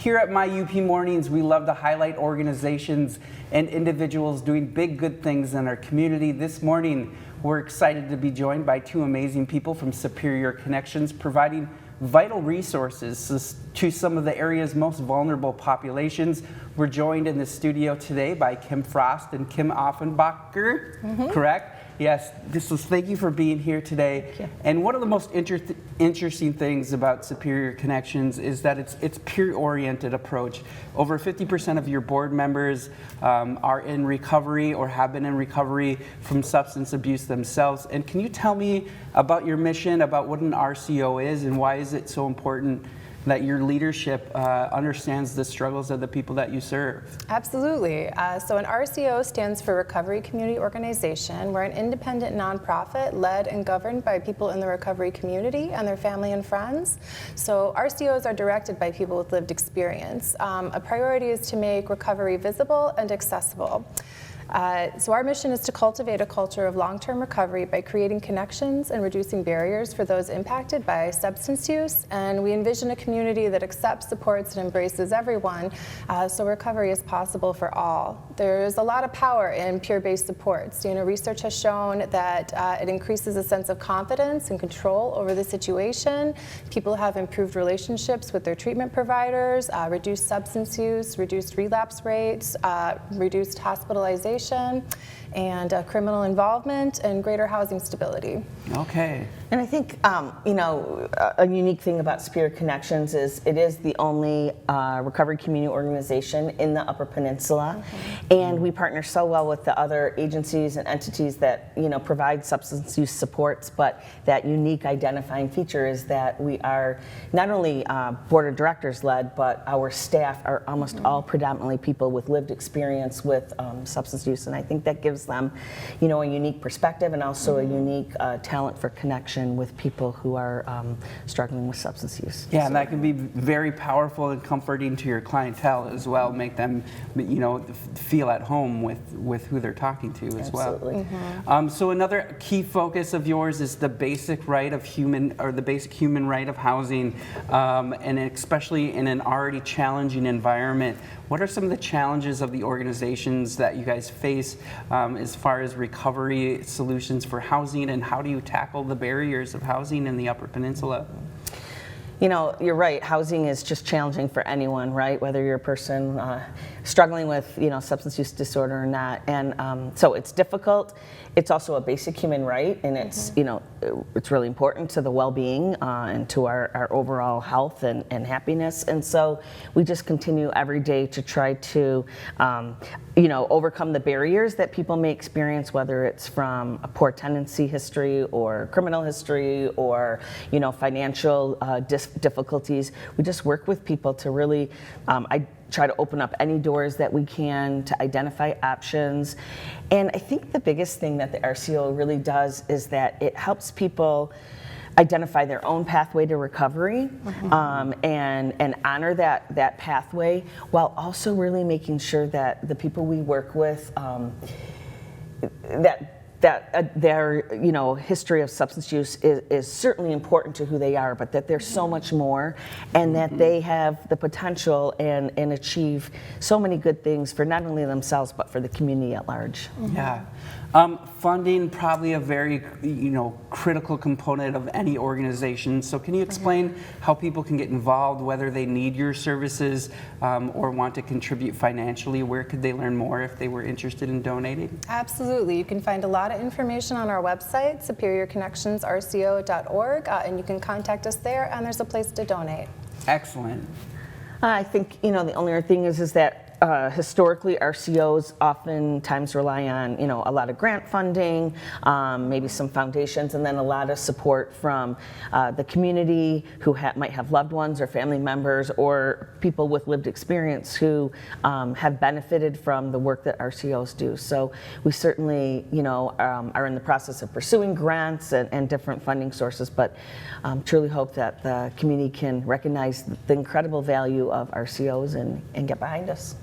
Here at My UP Mornings, we love to highlight organizations and individuals doing big, good things in our community. This morning, we're excited to be joined by two amazing people from Superior Connections, providing vital resources to some of the area's most vulnerable populations. We're joined in the studio today by Kim Frost and Kim Offenbacher, correct? Yes, thank you for being here today. And one of the most interesting things about Superior Connections is that it's peer-oriented approach. Over 50% of your board members are in recovery or have been in recovery from substance abuse themselves. And can you tell me about your mission, about what an RCO is, and why is it so important that your leadership understands the struggles of the people that you serve? Absolutely. So an RCO stands for Recovery Community Organization. We're an independent nonprofit led and governed by people in the recovery community and their family and friends. So RCOs are directed by people with lived experience. A priority is to make recovery visible and accessible. So our mission is to cultivate a culture of long-term recovery by creating connections and reducing barriers for those impacted by substance use. And we envision a community that accepts, supports, and embraces everyone, so recovery is possible for all. There's a lot of power in peer-based supports. Research has shown that it increases a sense of confidence and control over the situation. People have improved relationships with their treatment providers, reduced substance use, reduced relapse rates, reduced hospitalization, and criminal involvement, and greater housing stability. Okay. And I think, a unique thing about Superior Connections is it is the only recovery community organization in the Upper Peninsula. And we partner so well with the other agencies and entities that, provide substance use supports, but that unique identifying feature is that we are not only board of directors led, but our staff are almost all predominantly people with lived experience with substance use. And I think that gives them, a unique perspective and also a unique talent for connection with people who are struggling with substance use. Yeah, and that can be very powerful and comforting to your clientele as well. Make them, feel at home with who they're talking to as well. Absolutely. So another key focus of yours is the basic right of the basic human right of housing, and especially in an already challenging environment. What are some of the challenges of the organizations that you guys face as far as recovery solutions for housing, and how do you tackle the barriers of housing in the Upper Peninsula? You're right. Housing is just challenging for anyone, right? Whether you're a person struggling with, substance use disorder or not. And so it's difficult. It's also a basic human right, and it's, it's really important to the well-being and to our overall health and happiness. And so we just continue every day to try to, overcome the barriers that people may experience, whether it's from a poor tenancy history or criminal history or, financial difficulties. We just work with people to really, I try to open up any doors that we can to identify options. And I think the biggest thing that the RCO really does is that it helps people identify their own pathway to recovery, and honor that pathway, while also really making sure that the people we work with, that their history of substance use is certainly important to who they are, but that there's so much more, and that they have the potential and achieve so many good things for not only themselves but for the community at large. Yeah. Funding, probably a very critical component of any organization. So can you explain how people can get involved, whether they need your services or want to contribute financially? Where could they learn more if they were interested in donating? Absolutely. You can find a lot of information on our website, superiorconnectionsrco.org, and you can contact us there, and there's a place to donate. Excellent. I think, the only other thing is that historically, RCOs oftentimes rely on, a lot of grant funding, maybe some foundations, and then a lot of support from the community who might have loved ones or family members or people with lived experience who have benefited from the work that RCOs do. So we certainly, are in the process of pursuing grants and different funding sources, but truly hope that the community can recognize the incredible value of RCOs and get behind us.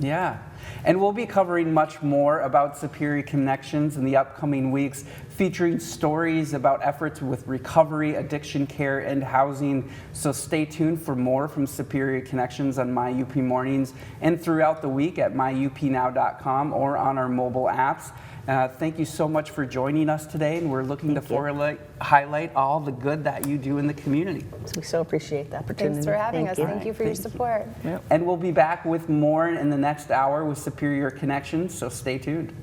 Yeah. And we'll be covering much more about Superior Connections in the upcoming weeks, featuring stories about efforts with recovery, addiction care, and housing. So stay tuned for more from Superior Connections on My UP Mornings and throughout the week at myupnow.com or on our mobile apps. Thank you so much for joining us today, and we're looking to highlight all the good that you do in the community. We so appreciate the opportunity. Thanks for having us. Thank you for your support. And we'll be back with more in the next hour with Superior Connections, so stay tuned.